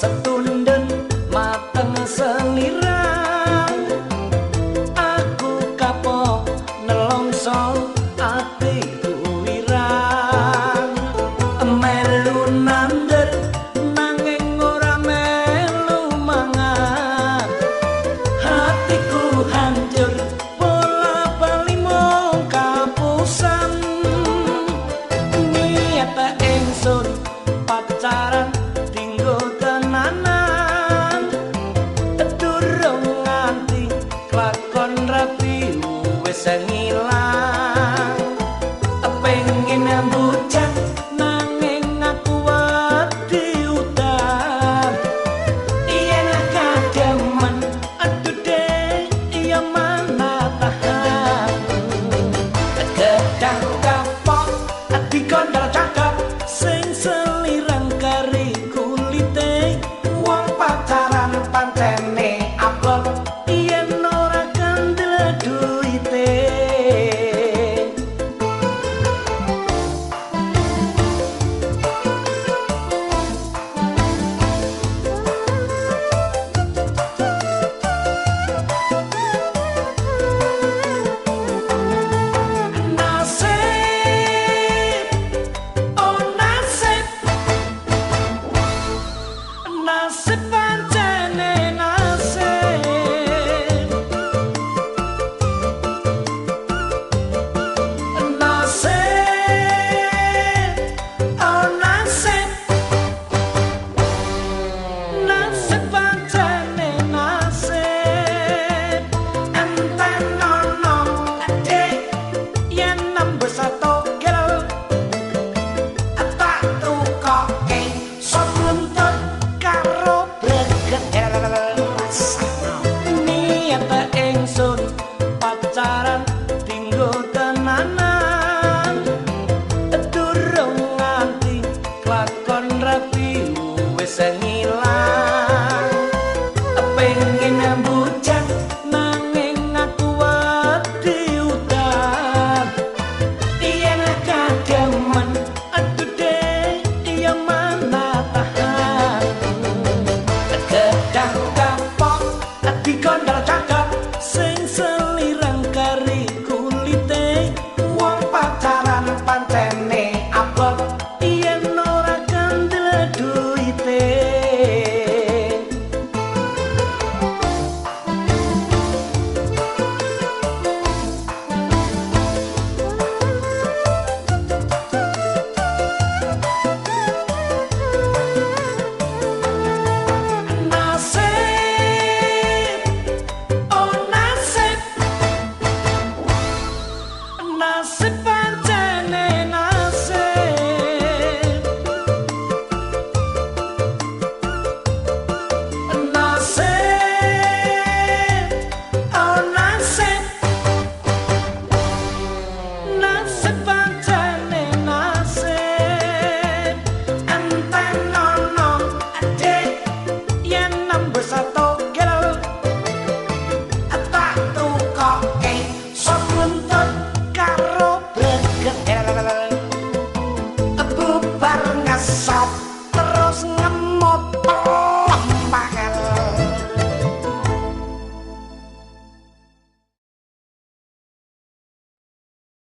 Setunden mateng selirang aku kapok nelongso atiku wirang melu nandet nanging ora melu mangan hatiku hancur bola bali mung kapusan niat ingsun pacaran sengilang pengen bujang nanging aku wedi udan yen kademen aduh deh iya mana tahan gedang kapok dikondal cakap sing selirang kari kulite wong pacaran pancene abot yen ora kandel duite. Pacaran tinggo tenanan durung nganti kelakon rapi wis ngilang pengen bujang nanging aku wedi udan yen kademen aduh deh iya mana tahan gedang kapok dikondal cakap sing selirang kari kulite wong pacaran pancene abot yen ora kandel duite. Nasib pancene nasib nasib oh nasib nasib pancene nasib enten ono adik yen nambah satu